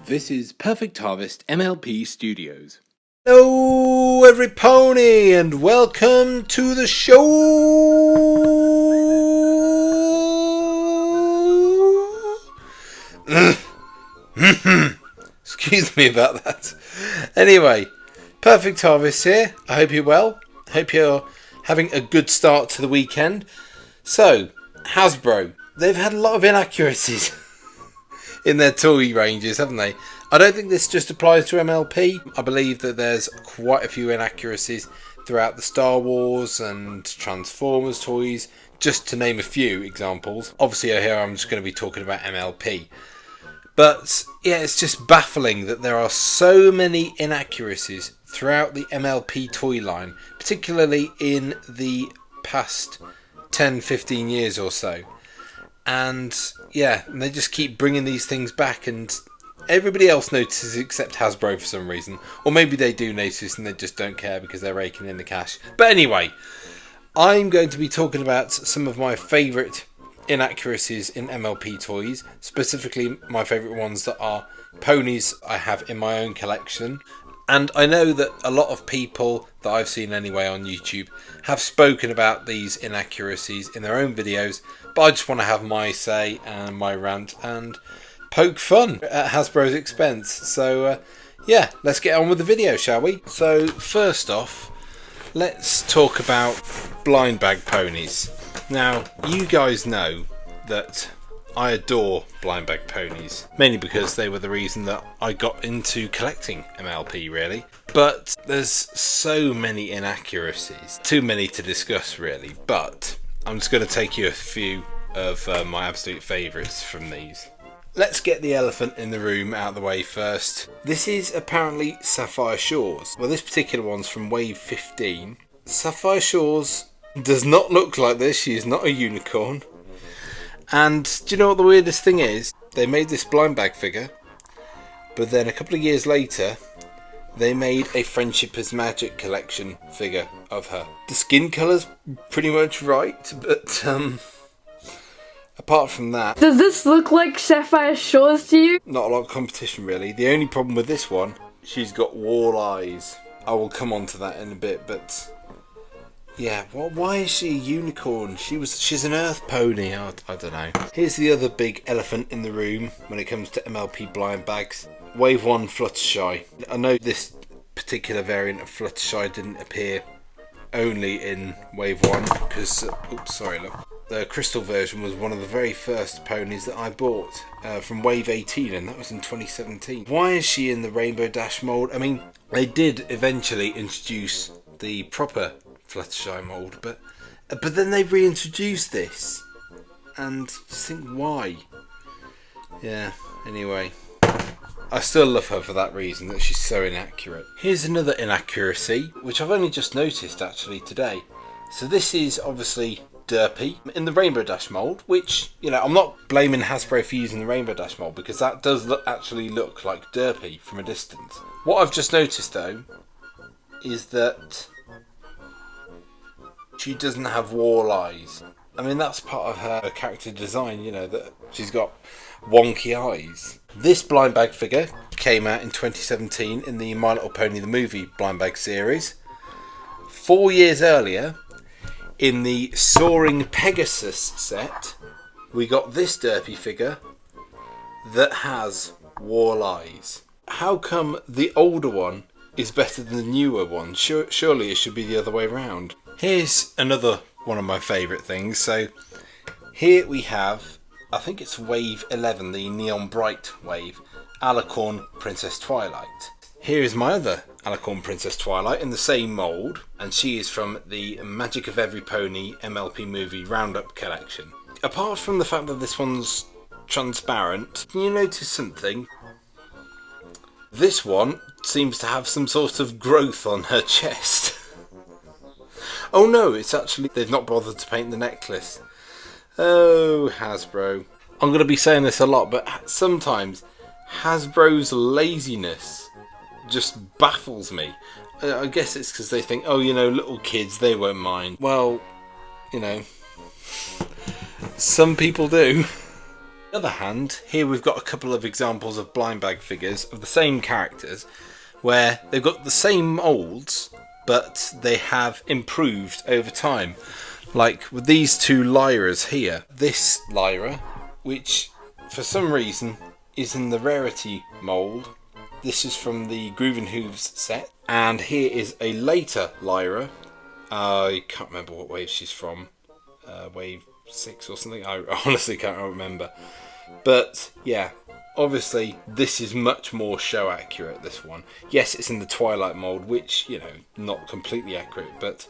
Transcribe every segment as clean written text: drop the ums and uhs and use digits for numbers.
This is Perfect Harvest MLP Studios. Hello every pony and welcome to the show. Excuse me about that. Anyway, Perfect Harvest here. I hope you're well. Hope you're having a good start to the weekend. So, Hasbro, they've had a lot of inaccuracies in their toy ranges, haven't they? I don't think this just applies to MLP. I believe that there's quite a few inaccuracies throughout the Star Wars and Transformers toys, just to name a few examples. Obviously here I'm just going to be talking about MLP. But yeah, it's just baffling that there are so many inaccuracies throughout the MLP toy line, particularly in the past 10-15 years or so. And yeah, they just keep bringing these things back, and everybody else notices except Hasbro for some reason. Or maybe they do notice and they just don't care because they're raking in the cash. But anyway, I'm going to be talking about some of my favourite inaccuracies in MLP toys. Specifically my favourite ones that are ponies I have in my own collection. And I know that a lot of people that I've seen anyway on YouTube have spoken about these inaccuracies in their own videos, but I just want to have my say and my rant and poke fun at Hasbro's expense. So yeah, let's get on with the video, shall we? So first off, let's talk about blind bag ponies. Now, you guys know that I adore blind bag ponies, mainly because they were the reason that I got into collecting MLP, really. But there's so many inaccuracies, too many to discuss really, but I'm just going to take you a few of my absolute favourites from these. Let's get the elephant in the room out of the way first. This is apparently Sapphire Shores. Well, this particular one's from Wave 15. Sapphire Shores does not look like this. She is not a unicorn. And do you know what the weirdest thing is? They made this blind bag figure, but then a couple of years later they made a Friendship is Magic collection figure of her. The skin colour's pretty much right, but apart from that, does this look like Sapphire Shores to you? Not a lot of competition really. The only problem with this one, she's got wall eyes. I will come on to that in a bit, but yeah, why is she a unicorn? She's an earth pony. I don't know. Here's the other big elephant in the room when it comes to MLP blind bags. Wave 1 Fluttershy. I know this particular variant of Fluttershy didn't appear only in Wave 1 because, oops, sorry, look. The crystal version was one of the very first ponies that I bought from Wave 18, and that was in 2017. Why is she in the Rainbow Dash mould? I mean, they did eventually introduce the proper Fluttershy mould, but then they reintroduced this, and just think why. Yeah, anyway, I still love her for that reason, that she's so inaccurate. Here's another inaccuracy which I've only just noticed actually today. So this is obviously Derpy in the Rainbow Dash mould, which, you know, I'm not blaming Hasbro for using the Rainbow Dash mould because that does actually look like Derpy from a distance. What I've just noticed though is that she doesn't have wall eyes. I mean, that's part of her character design, you know, that she's got wonky eyes. This blind bag figure came out in 2017 in the My Little Pony the Movie blind bag series. 4 years earlier, in the Soaring Pegasus set, we got this Derpy figure that has wall eyes. How come the older one is better than the newer one? Surely it should be the other way around. Here's another one of my favourite things. So here we have, I think it's Wave 11, the Neon Bright wave, Alicorn Princess Twilight. Here is my other Alicorn Princess Twilight in the same mould, and she is from the Magic of Every Pony MLP Movie Roundup collection. Apart from the fact that this one's transparent, can you notice something? This one seems to have some sort of growth on her chest. Oh no, it's actually, they've not bothered to paint the necklace. Oh, Hasbro. I'm going to be saying this a lot, but sometimes Hasbro's laziness just baffles me. I guess it's because they think, oh, you know, little kids, they won't mind. Well, you know, Some people do. On the other hand, here we've got a couple of examples of blind bag figures of the same characters where they've got the same molds but they have improved over time. Like with these two Lyras here. This Lyra, which for some reason is in the Rarity mold. This is from the Groove and Hooves set. And here is a later Lyra. I can't remember what wave she's from. Wave 6 or something. I honestly can't remember. But yeah, obviously this is much more show accurate, this one. Yes, it's in the Twilight mold, which, you know, not completely accurate, but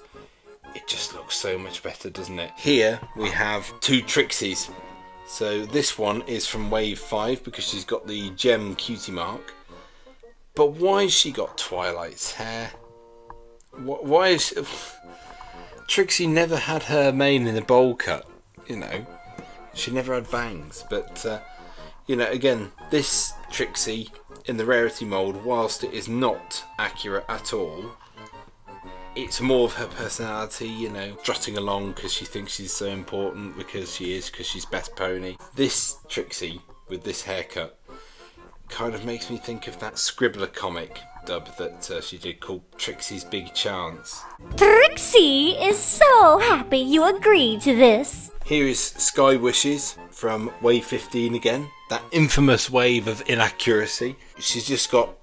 it just looks so much better, doesn't it? Here we have two Trixies. So this one is from wave 5 because she's got the gem Cutie Mark. But why has she got Twilight's hair? Why is... Trixie never had her mane in a bowl cut, you know. She never had bangs, but, you know, again, this Trixie in the Rarity mould, whilst it is not accurate at all, it's more of her personality, you know, strutting along because she thinks she's so important, because she's best pony. This Trixie, with this haircut, kind of makes me think of that Scribbler comic dub that she did called Trixie's Big Chance. Trixie is so happy you agreed to this. Here is Sky Wishes from wave 15 again, that infamous wave of inaccuracy. She's just got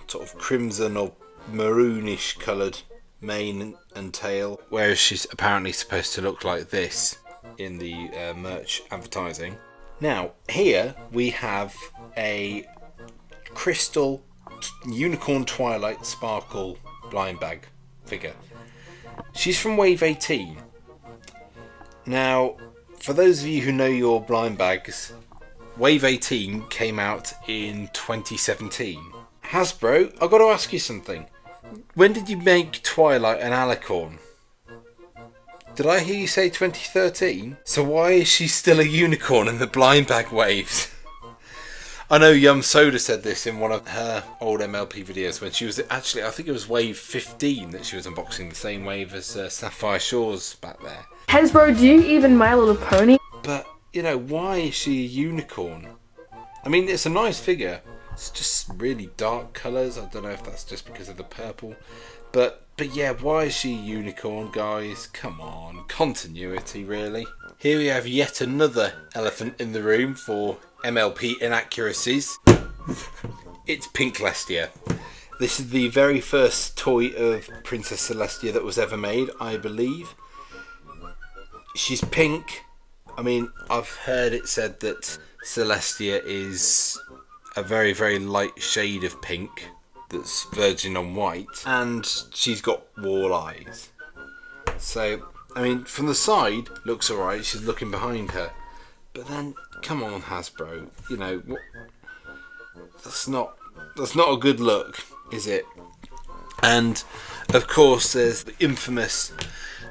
sort of crimson or maroonish coloured mane and tail, whereas she's apparently supposed to look like this in the merch advertising. Now, here we have a crystal unicorn Twilight sparkle blind bag figure. She's from wave 18. Now, for those of you who know your blind bags, wave 18 came out in 2017. Hasbro, I've got to ask you something. When did you make Twilight an alicorn? Did I hear you say 2013? So why is she still a unicorn in the blind bag waves? I know Yum Soda said this in one of her old MLP videos when she was actually, I think it was wave 15 that she was unboxing, the same wave as Sapphire Shores back there. Hasbro, do you even My Little Pony? But, you know, why is she a unicorn? I mean, it's a nice figure. It's just really dark colours. I don't know if that's just because of the purple. But yeah, why is she a unicorn, guys? Come on, continuity, really. Here we have yet another elephant in the room for MLP inaccuracies. It's Pink Celestia. This is the very first toy of Princess Celestia that was ever made, I believe. She's pink. I mean, I've heard it said that Celestia is a very, very light shade of pink that's verging on white, and she's got wall eyes. So, I mean, from the side, looks alright, she's looking behind her. But then, come on, Hasbro, you know, that's not a good look, is it? And, of course, there's the infamous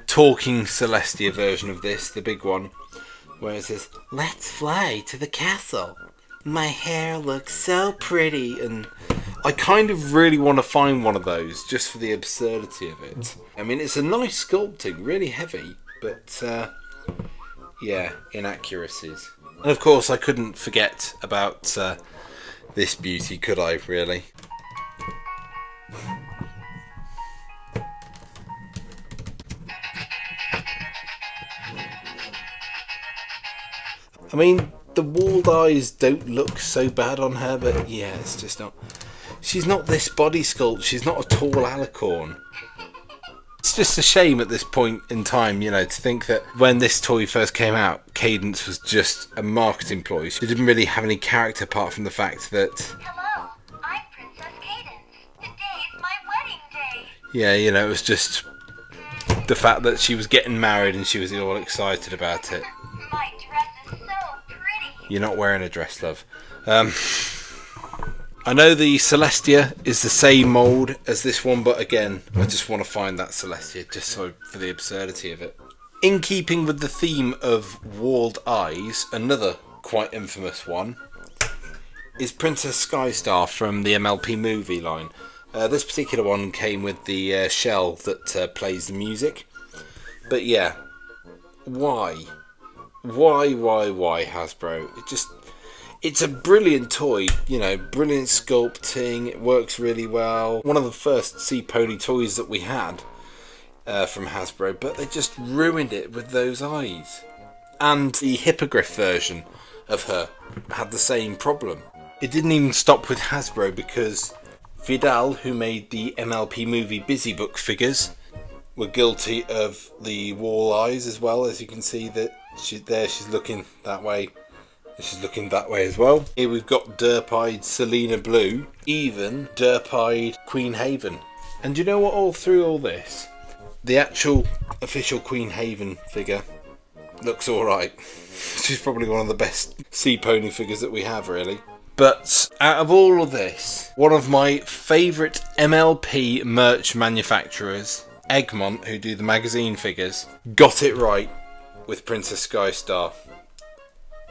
talking Celestia version of this, the big one, where it says, "Let's fly to the castle. My hair looks so pretty," and I kind of really want to find one of those just for the absurdity of it. I mean, it's a nice sculpting, really heavy, but yeah, inaccuracies. And of course, I couldn't forget about this beauty, could I, really? I mean, the walled eyes don't look so bad on her, but yeah, it's just not... She's not this body sculpt, she's not a tall alicorn. It's just a shame at this point in time, you know, to think that when this toy first came out, Cadence was just a marketing ploy. She didn't really have any character apart from the fact that... Hello, I'm Princess Cadence. Today's my wedding day. Yeah, you know, it was just the fact that she was getting married and she was all excited about it. My dress is so pretty. You're not wearing a dress, love. I know the Celestia is the same mould as this one, but again, I just want to find that Celestia just so for the absurdity of it. In keeping with the theme of walled eyes, another quite infamous one is Princess Skystar from the MLP movie line. This particular one came with the shell that plays the music. But yeah, why? Why Hasbro? It's a brilliant toy, you know, brilliant sculpting, it works really well. One of the first Sea Pony toys that we had from Hasbro, but they just ruined it with those eyes. And the hippogriff version of her had the same problem. It didn't even stop with Hasbro because Vidal, who made the MLP movie Busy Book figures, were guilty of the wall eyes as well. As you can see that she's looking that way. She's looking that way as well. Here we've got derp-eyed Selena Blue, even derp-eyed Queen Haven. And you know what, all through all this, the actual official Queen Haven figure looks alright. She's probably one of the best Sea Pony figures that we have, really. But out of all of this, one of my favourite MLP merch manufacturers, Egmont, who do the magazine figures, got it right with Princess Skystar.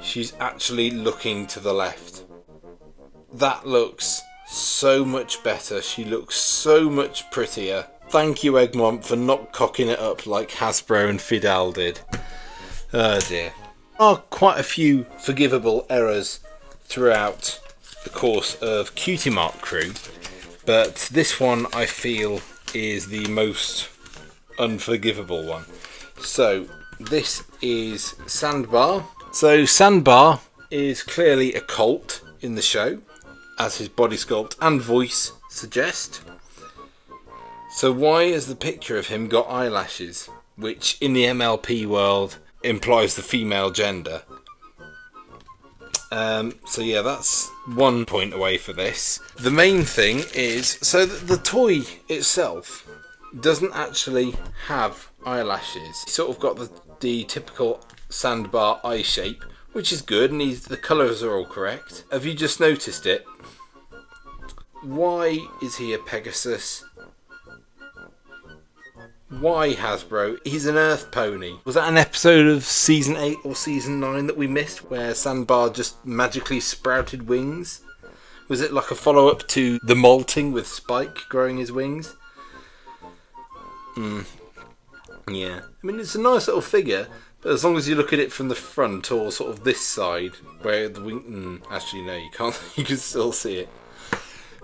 She's actually looking to the left. That looks so much better. She looks so much prettier. Thank you, Egmont, for not cocking it up like Hasbro and Fidel did. Oh dear. There are quite a few forgivable errors throughout the course of Cutie Mark Crew, but this one I feel is the most unforgivable one. So this is Sandbar. So Sandbar is clearly a cult in the show, as his body sculpt and voice suggest. So why has the picture of him got eyelashes, which in the MLP world implies the female gender? So yeah, that's 1 point away for this. The main thing is, so the toy itself doesn't actually have eyelashes. He's sort of got the typical Sandbar eye shape, which is good, and the colours are all correct. Have you just noticed it? Why is he a Pegasus? Why Hasbro? He's an Earth pony. Was that an episode of season 8 or season 9 that we missed, where Sandbar just magically sprouted wings? Was it like a follow-up to the molting with Spike growing his wings? Yeah. I mean, it's a nice little figure, but as long as you look at it from the front or sort of this side, where the wing... actually, no, you can't. You can still see it.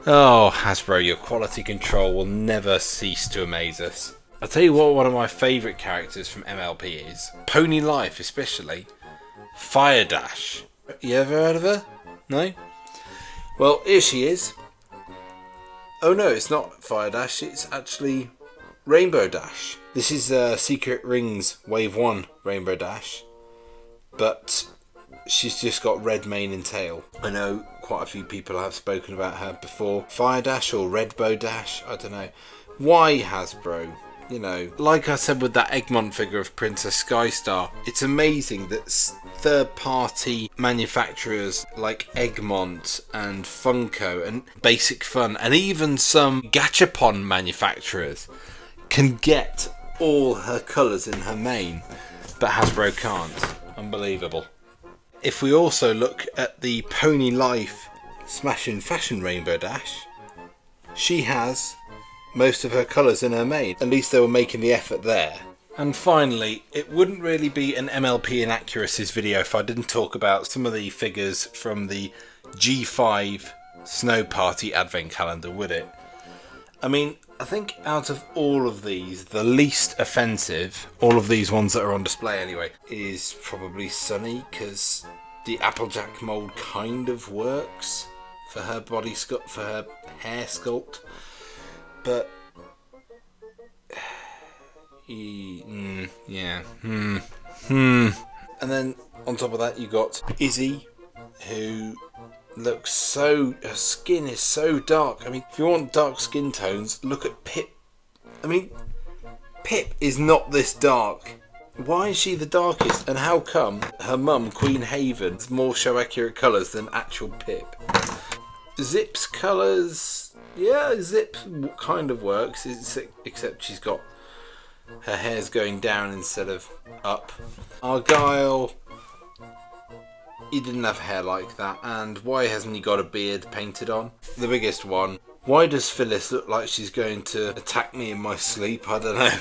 Oh, Hasbro, your quality control will never cease to amaze us. I'll tell you what, one of my favourite characters from MLP is, Pony Life especially, Fire Dash. You ever heard of her? No? Well, here she is. Oh no, it's not Fire Dash, it's actually Rainbow Dash. This is Secret Rings Wave 1 Rainbow Dash, but she's just got red mane and tail. I know quite a few people have spoken about her before. Fire Dash or Redbow Dash, I don't know. Why Hasbro? You know, like I said with that Egmont figure of Princess Skystar, it's amazing that third-party manufacturers like Egmont and Funko and Basic Fun and even some Gachapon manufacturers can get all her colours in her mane, but Hasbro can't. Unbelievable. If we also look at the Pony Life Smashing Fashion Rainbow Dash, she has most of her colours in her mane. At least they were making the effort there. And finally, it wouldn't really be an MLP Inaccuracies video if I didn't talk about some of the figures from the G5 Snow Party Advent Calendar, would it? I mean, I think out of all of these, the least offensive, all of these ones that are on display anyway, is probably Sunny, because the Applejack mould kind of works for her body sculpt, for her hair sculpt. But yeah. And then on top of that, you got Izzy, who looks so... her skin is so dark. I mean, if you want dark skin tones, look at Pip. I mean, Pip is not this dark. Why is she the darkest? And how come her mum, Queen Haven, has more show accurate colours than actual Pip? Zip's colours... yeah, Zip kind of works, except she's got her hair's going down instead of up. Argyle, he didn't have hair like that, and why hasn't he got a beard painted on? The biggest one, why does Phyllis look like she's going to attack me in my sleep? I don't know.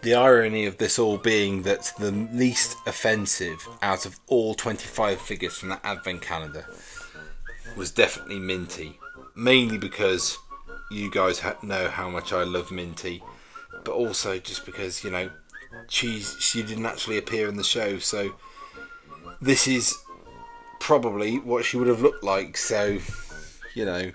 The irony of this all being that the least offensive out of all 25 figures from that advent calendar was definitely Minty. Mainly because you guys know how much I love Minty, but also just because, you know, she didn't actually appear in the show, so this is probably what she would have looked like. So, you know,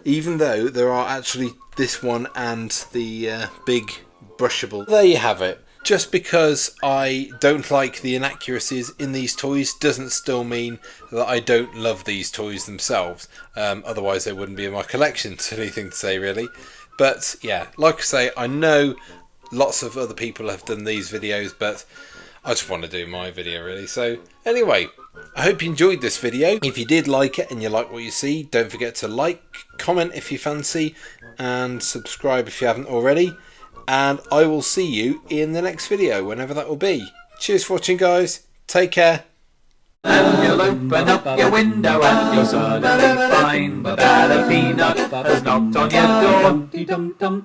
even though there are actually this one and the big brushable, there you have it. Just because I don't like the inaccuracies in these toys doesn't still mean that I don't love these toys themselves. Otherwise they wouldn't be in my collection. Silly thing to say, really. But yeah, like I say, I know lots of other people have done these videos, but I just want to do my video really. So anyway, I hope you enjoyed this video. If you did like it and you like what you see, don't forget to like, comment if you fancy, and subscribe if you haven't already. And I will see you in the next video, whenever that will be. Cheers for watching, guys. Take care. And you'll open up your window and you'll suddenly find that a peanut has knocked on your door.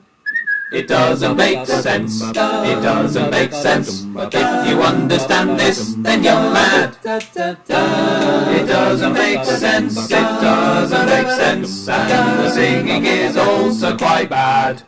It doesn't make sense, it doesn't make sense, but if you understand this, then you're mad. It doesn't make sense, it doesn't make sense, and the singing is also quite bad.